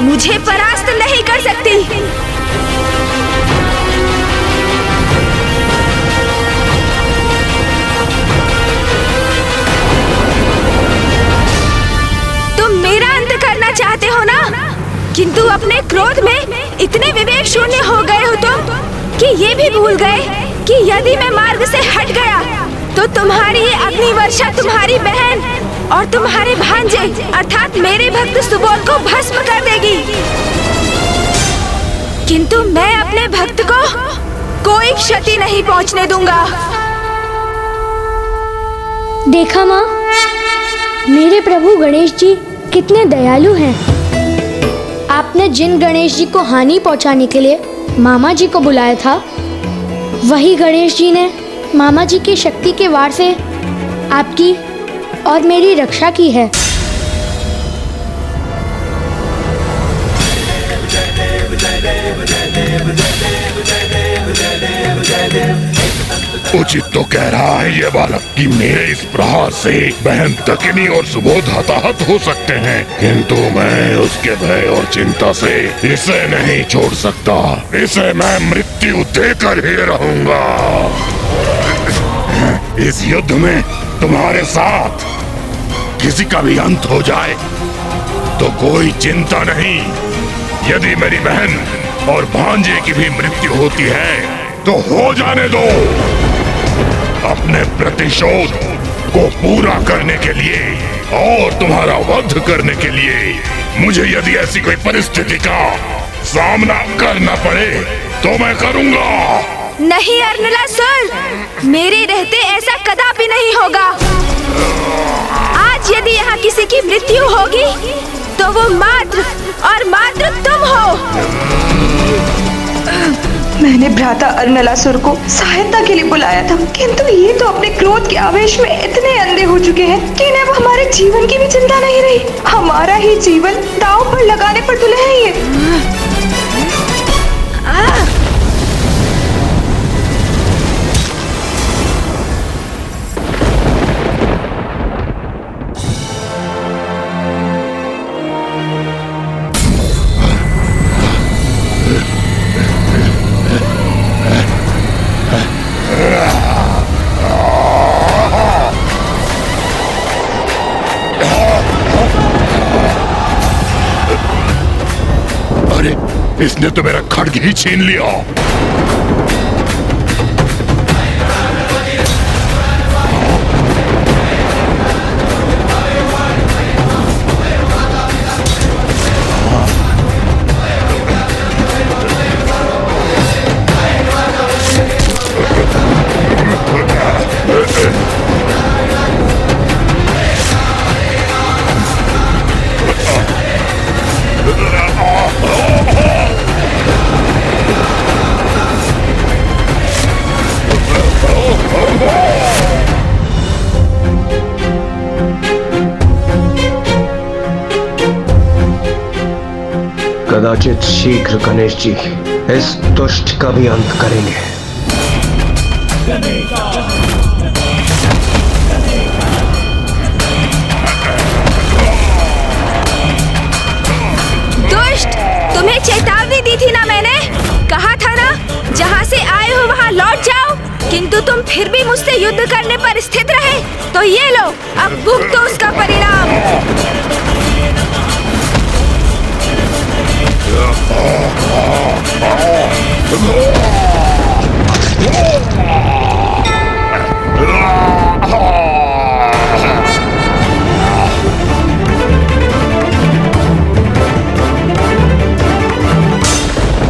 मुझे परास्त नहीं कर सकती। तुम मेरा अंत करना चाहते हो ना, किंतु अपने क्रोध में इतने विवेक शून्य हो गए हो तुम कि ये भी भूल गए कि यदि मैं मार्ग से हट गया तो तुम्हारी ये अग्नि वर्षा तुम्हारी बहन और तुम्हारे भांजे अर्थात मेरे भक्त सुबोध को भस्म कर देगी। किंतु मैं अपने भक्त को कोई क्षति नहीं पहुंचने दूंगा। देखा माँ, मेरे प्रभु गणेश जी कितने दयालु हैं। आपने जिन गणेश जी को हानि पहुंचाने के लिए मामा जी को बुलाया था, वही गणेश जी ने मामा जी की शक्ति के वार से आपकी और मेरी रक्षा की है। उचित तो कह रहा है ये बालक कि मेरे इस प्रहार से बहन दकिनी और सुबोध हताहत हो सकते हैं, किंतु मैं उसके भय और चिंता से इसे नहीं छोड़ सकता। इसे मैं मृत्यु देकर ही रहूंगा। इस युद्ध में तुम्हारे साथ किसी का भी अंत हो जाए तो कोई चिंता नहीं। यदि मेरी बहन और भांजे की भी मृत्यु होती है तो हो जाने दो। अपने प्रतिशोध को पूरा करने के लिए और तुम्हारा वध करने के लिए मुझे यदि ऐसी कोई परिस्थिति का सामना करना पड़े तो मैं करूंगा। नहीं अर्नलासुर, मेरे रहते ऐसा कदापि नहीं होगा। आज यदि यहाँ किसी की मृत्यु होगी तो वो मात्र और मात्र तुम हो। मैंने भ्राता अर्नलासुर को सहायता के लिए बुलाया था, किंतु ये तो अपने क्रोध के आवेश में इतने अंधे हो चुके हैं कि इन्हें अब हमारे जीवन की भी चिंता नहीं रही। हमारा ही जीवन दांव पर लगाने पर तुले हैं ये। इसने तो मेरा खड्ग ही छीन लिया। कदाचित शीघ्र गणेश जी इस दुष्ट का भी अंत करेंगे। दुष्ट, तुम्हें चेतावनी दी थी ना मैंने। कहा था ना, जहाँ से आए हो वहाँ लौट जाओ, किंतु तुम फिर भी मुझसे युद्ध करने पर स्थित रहे। तो ये लो, अब भुगतो उसका परिणाम।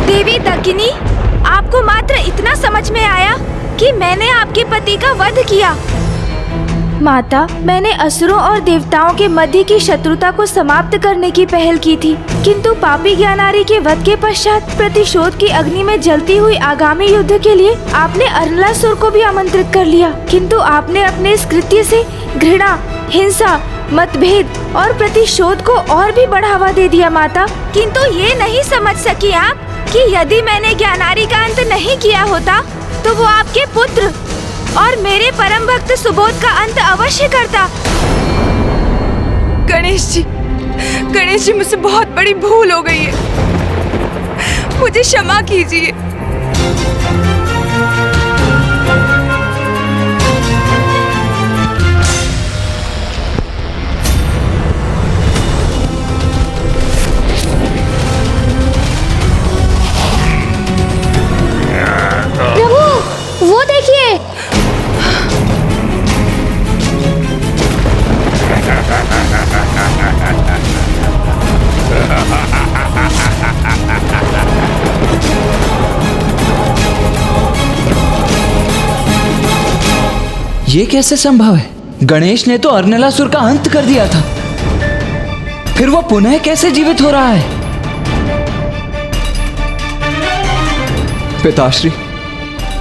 देवी दकिनी, आपको मात्र इतना समझ में आया कि मैंने आपके पति का वध किया। माता, मैंने असुरों और देवताओं के मध्य की शत्रुता को समाप्त करने की पहल की थी, किंतु पापी ज्ञानारी के वध के पश्चात प्रतिशोध की अग्नि में जलती हुई आगामी युद्ध के लिए आपने अर्नलासुर को भी आमंत्रित कर लिया, किंतु आपने अपने इस कृत्य से घृणा, हिंसा, मतभेद और प्रतिशोध को और भी बढ़ावा दे दिया माता। किंतु ये नहीं समझ सकी आप कि यदि मैंने ज्ञानारी का अंत नहीं किया होता तो वो आपके पुत्र और मेरे परम भक्त सुबोध का अंत अवश्य करता। गणेश जी, गणेश जी, मुझसे बहुत बड़ी भूल हो गई है, मुझे क्षमा कीजिए। प्रभु, वो देखिए। ये कैसे संभव है? गणेश ने तो अर्नलासुर का अंत कर दिया था, फिर वो पुनः कैसे जीवित हो रहा है? पिताश्री,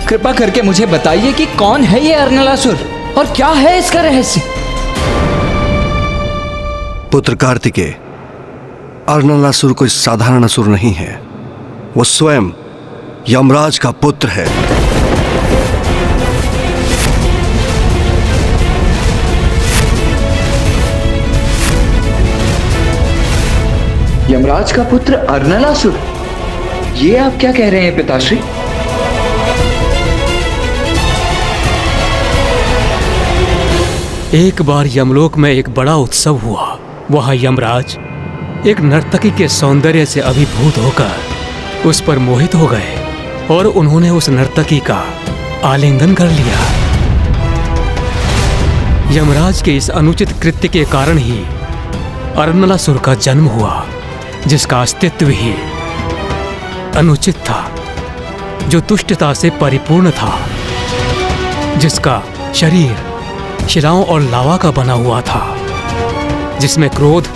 कृपा करके मुझे बताइए कि कौन है ये अर्नलासुर और क्या है इसका रहस्य? पुत्र कार्तिकेय, अर्नलासुर कोई साधारण असुर नहीं है, वो स्वयं यमराज का पुत्र है। यमराज का पुत्र अर्नलासुर? ये आप क्या कह रहे हैं पिताश्री? एक बार यमलोक में एक बड़ा उत्सव हुआ। वहां यमराज एक नर्तकी के सौंदर्य से अभिभूत होकर उस पर मोहित हो गए और उन्होंने उस नर्तकी का आलिंगन कर लिया। यमराज के इस अनुचित कृत्य के कारण ही अर्नलासुर का जन्म हुआ, जिसका अस्तित्व ही अनुचित था, जो दुष्टता से परिपूर्ण था, जिसका शरीर शिलाओं और लावा का बना हुआ था, जिसमें क्रोध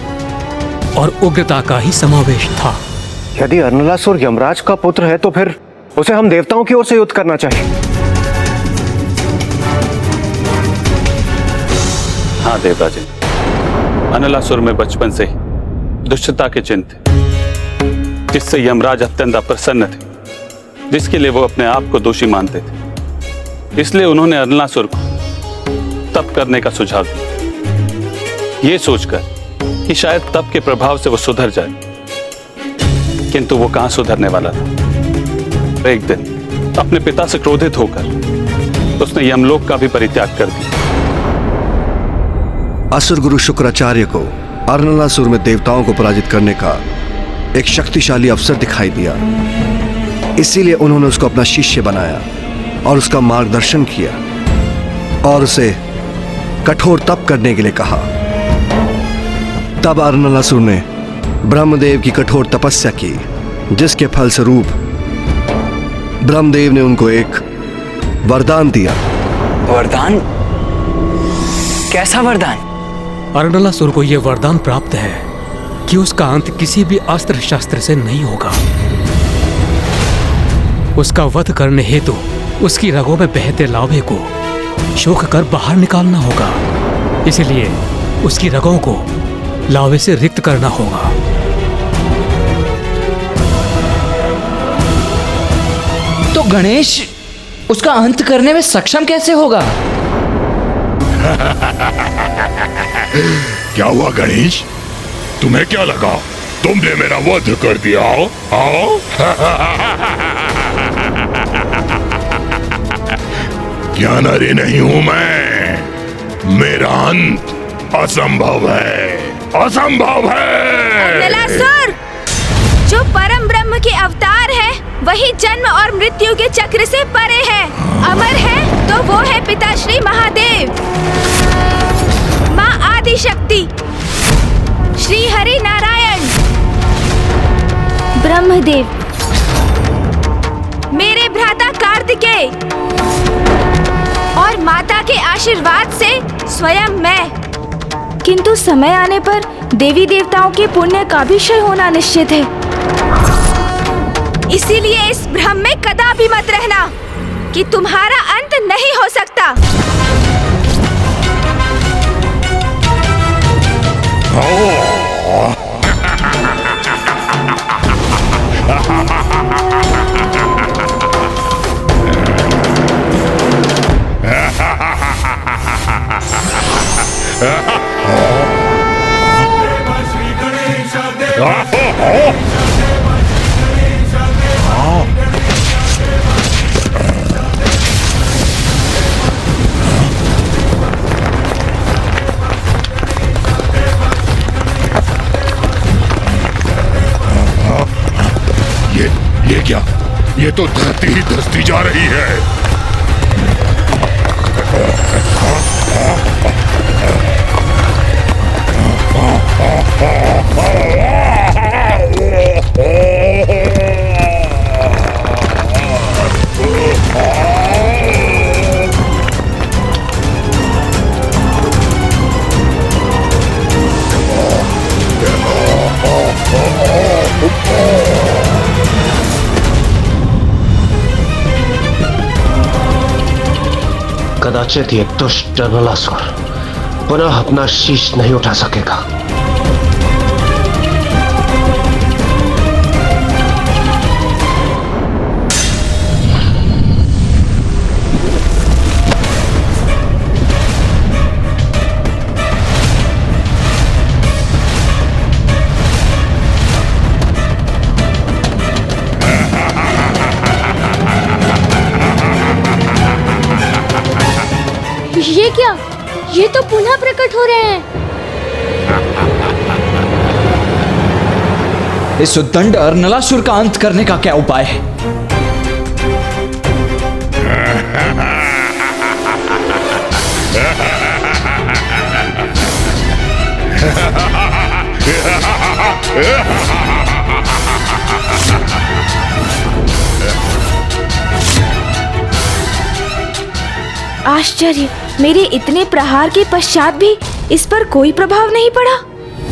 और उग्रता का ही समावेश था। यदि अर्नलासुर यमराज का पुत्र है तो फिर उसे हम देवताओं की ओर से युद्ध करना चाहिए। हाँ देवराजन, अर्नलासुर में बचपन से ही दुष्टता के चिन्ह थे, जिससे यमराज अत्यंत अप्रसन्न थे, जिसके लिए वो अपने आप को दोषी मानते थे। इसलिए उन्होंने अर्नलासुर को तप करने का सुझाव दिया, ये सोचकर कि शायद तप के प्रभाव से वो सुधर जाए। किंतु वो कहां सुधरने वाला था। एक दिन अपने पिता से क्रोधित होकर उसने यमलोक का भी परित्याग कर दिया। असुर गुरु शुक्राचार्य को अर्नलासुर में देवताओं को पराजित करने का एक शक्तिशाली अवसर दिखाई दिया, इसीलिए उन्होंने उसको अपना शिष्य बनाया और उसका मार्गदर्शन किया और उसे कठोर तप करने के लिए कहा। तब अर्नलासुर ने ब्रह्मदेव की कठोर तपस्या की, जिसके फलस्वरूप ब्रह्मदेव ने उनको एक वरदान दिया। वरदान? कैसा वरदान? अर्नलासुर को यह वरदान प्राप्त है कि उसका अंत किसी भी अस्त्र शस्त्र से नहीं होगा। उसका वध करने हेतु उसकी रगों में बहते लावे को शोक कर बाहर निकालना होगा। इसलिए उसकी रगों को लावे से रिक्त करना होगा। तो गणेश उसका अंत करने में सक्षम कैसे होगा? क्या हुआ गणेश? तुम्हें क्या लगा तुमने मेरा वध कर दिया? आओ क्या नरी नहीं हूं मैं? मेरा अंत असंभव है, असंभव है। अर्नलासुर, जो परम ब्रह्म के अवतार है, वही जन्म और मृत्यु के चक्र से परे है, अमर है तो वो है पिताश्री महादेव, माँ आदि शक्ति, श्री हरि नारायण, ब्रह्मदेव, मेरे भ्राता कार्तिकेय और माता के आशीर्वाद से स्वयं मैं। किंतु समय आने पर देवी देवताओं के पुण्य का भी क्षय होना निश्चित है। इसीलिए इस भ्रम में कदापि मत रहना कि तुम्हारा अंत नहीं हो सकता। ये क्या? ये तो धरती ही धसती जा रही है। कदाचित ये दुष्ट अरनलासुर पुनः अपना शीश नहीं उठा सकेगा। ये क्या? ये तो पुनः प्रकट हो रहे हैं। इस उद्दंड अर्नलासुर का अंत करने का क्या उपाय है? आश्चर्य, मेरे इतने प्रहार के पश्चात भी इस पर कोई प्रभाव नहीं पड़ा।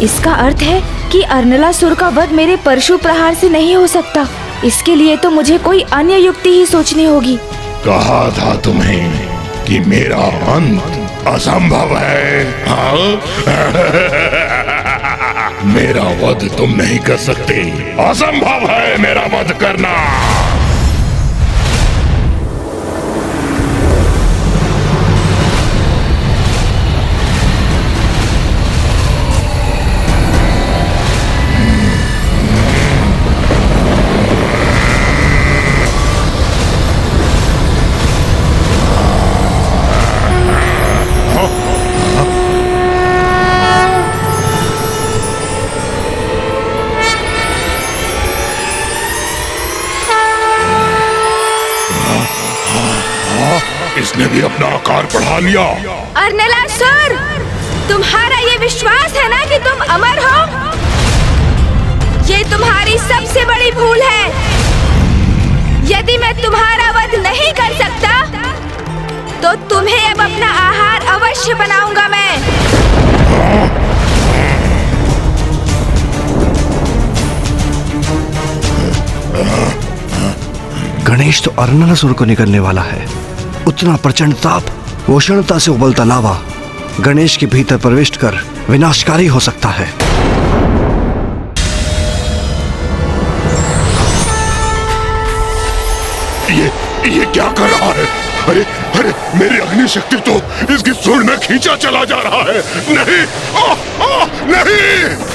इसका अर्थ है कि अर्नलासुर का वध मेरे परशु प्रहार से नहीं हो सकता। इसके लिए तो मुझे कोई अन्य युक्ति ही सोचनी होगी। कहा था तुम्हें कि मेरा अंत असंभव है। हाँ? मेरा वध तुम नहीं कर सकते। असंभव है मेरा वध करना। इसने भी अपना आकार बढ़ा लिया। अर्नलासुर, तुम्हारा ये विश्वास है ना कि तुम अमर हो? ये तुम्हारी सबसे बड़ी भूल है। यदि मैं तुम्हारा वध नहीं कर सकता तो तुम्हें अब अपना आहार अवश्य बनाऊंगा मैं। गणेश तो अर्नलासुर को निकलने वाला है। उतना प्रचंड ताप उष्णता से उबलता लावा गणेश के भीतर प्रविष्ट कर विनाशकारी हो सकता है। ये क्या कर रहा है? अरे अरे, मेरी अग्नि शक्ति तो इसकी सूंड में खींचा चला जा रहा है। नहीं, नहीं।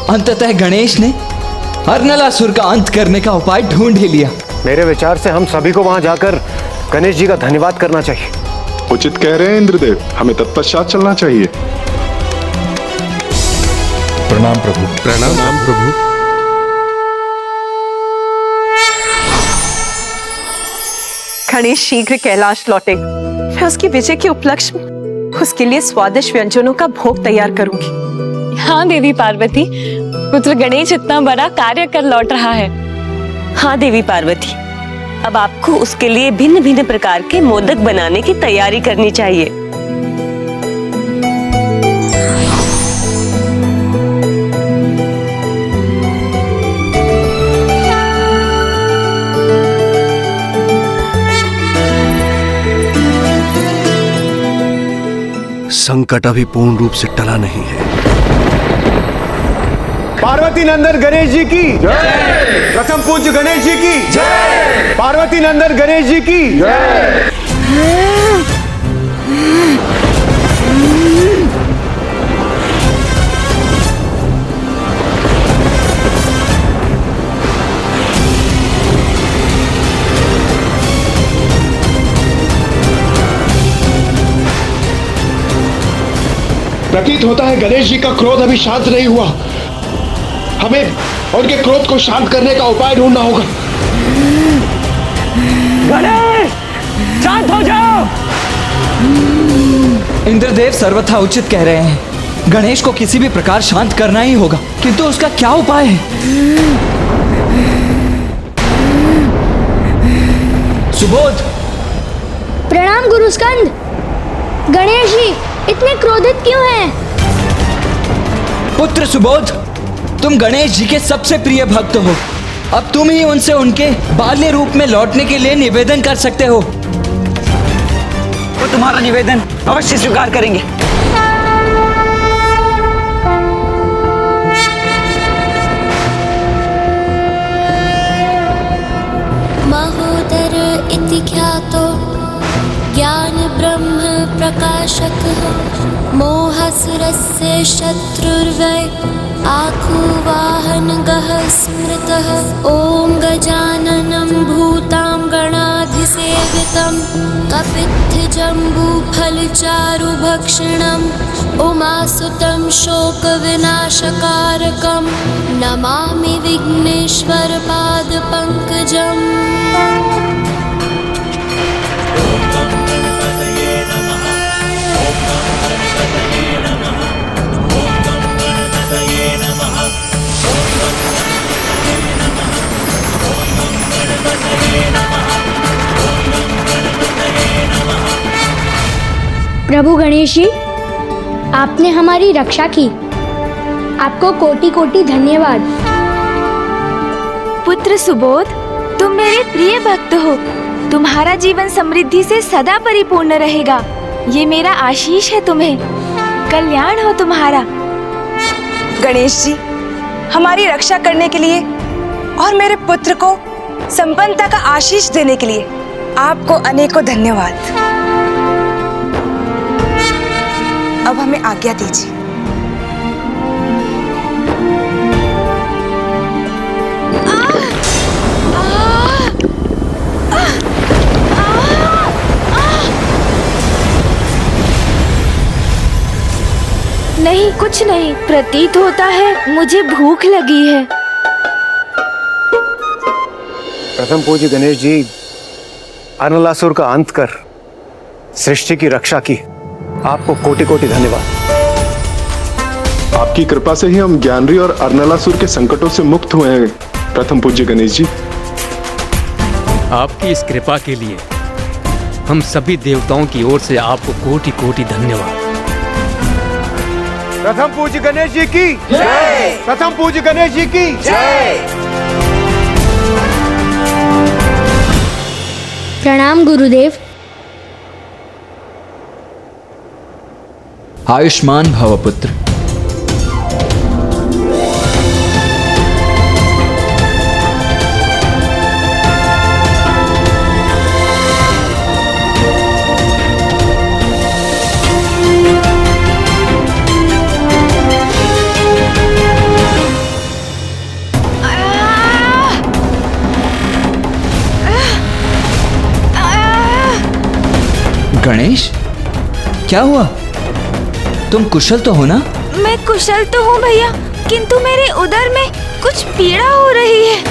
अंततः गणेश ने अर्नलासुर का अंत करने का उपाय ढूंढ ही लिया। मेरे विचार से हम सभी को वहां जाकर गणेश जी का धन्यवाद करना चाहिए। उचित कह रहे हैं इंद्रदेव, हमें तत्पश्चात चलना चाहिए। प्रणाम प्रभु। प्रणाम प्रभु। गणेश शीघ्र कैलाश लौटे। मैं उसकी विजय के उपलक्ष्य में उसके लिए स्वादिष्ट व्यंजनों का भोग तैयार करूंगी। हाँ देवी पार्वती, पुत्र गणेश इतना बड़ा कार्य कर लौट रहा है। हाँ देवी पार्वती, अब आपको उसके लिए भिन्न भिन्न प्रकार के मोदक बनाने की तैयारी करनी चाहिए। संकट अभी पूर्ण रूप से टला नहीं है। पार्वती नंदन गणेश जी की जय। प्रथम पूज्य गणेश जी की जय। पार्वती नंदन गणेश जी की जय। प्रतीत होता है गणेश जी का क्रोध अभी शांत नहीं हुआ। हमें उनके क्रोध को शांत करने का उपाय ढूंढना होगा। गणेश, शांत हो जाओ। इंद्रदेव सर्वथा उचित कह रहे हैं। गणेश को किसी भी प्रकार शांत करना ही होगा, किंतु उसका क्या उपाय है? सुबोध। प्रणाम गुरु स्कंद। गणेश जी इतने क्रोधित क्यों हैं? पुत्र सुबोध, तुम गणेश जी के सबसे प्रिय भक्त हो। अब तुम ही उनसे उनके बाल्य रूप में लौटने के लिए निवेदन कर सकते हो। वो तुम्हारा निवेदन अवश्य स्वीकार करेंगे। महोदर इति ख्यातो ज्ञान ब्रह्म प्रकाशकः मोहसुरस्य शत्रुर्वै आखुवाहनगः स्मृतः ॐ गजाननं भूतां गणाधिसेवितं कपित्थजम्बूफलचारुभक्षणम् उमासुतं शोकविनाशकारकं नमामि विघ्नेश्वरपादपङ्कजम्। प्रभु गणेश जी, आपने हमारी रक्षा की, आपको कोटि कोटि धन्यवाद। पुत्र सुबोध, तुम मेरे प्रिय भक्त हो। तुम्हारा जीवन समृद्धि से सदा परिपूर्ण रहेगा। ये मेरा आशीष है तुम्हें। कल्याण हो तुम्हारा। गणेश जी, हमारी रक्षा करने के लिए और मेरे पुत्र को संपन्नता का आशीष देने के लिए आपको अनेकों धन्यवाद। अब हमें आज्ञा दीजिए। नहीं, कुछ नहीं। प्रतीत होता है मुझे भूख लगी है। प्रथम पूज्य गणेश जी, अनलासुर का अंत कर सृष्टि की रक्षा की, आपको कोटि कोटि धन्यवाद। आपकी कृपा से ही हम ज्ञानरी और अर्नलासुर के संकटों से मुक्त हुए हैं प्रथम पूज्य गणेश जी। आपकी इस कृपा के लिए हम सभी देवताओं की ओर से आपको कोटि कोटि धन्यवाद। प्रथम पूज्य गणेश जी की जय। प्रथम पूज्य गणेश जी की जय। प्रणाम गुरुदेव। आयुष्मान भव पुत्र। गणेश, क्या हुआ? तुम कुशल तो हो ना? मैं कुशल तो हूँ भैया, किंतु मेरे उदर में कुछ पीड़ा हो रही है।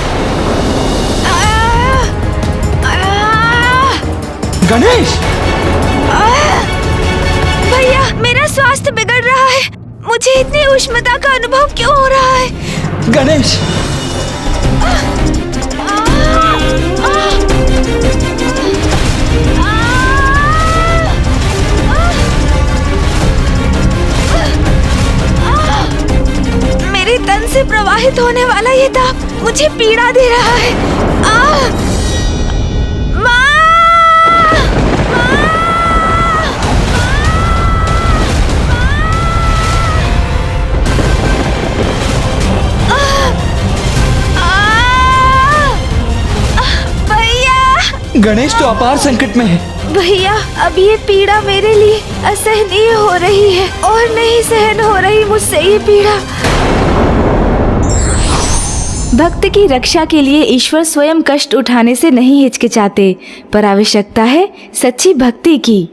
गणेश! भैया, मेरा स्वास्थ्य बिगड़ रहा है। मुझे इतनी उष्णता का अनुभव क्यों हो रहा है? गणेश, मेरे तन से प्रवाहित होने वाला ये ताप मुझे पीड़ा दे रहा है। गणेश तो अपार संकट में है। भैया, अब ये पीड़ा मेरे लिए असहनीय हो रही है और नहीं सहन हो रही मुझसे ये पीड़ा। भक्त की रक्षा के लिए ईश्वर स्वयं कष्ट उठाने से नहीं हिचकिचाते, पर आवश्यकता है सच्ची भक्ति की।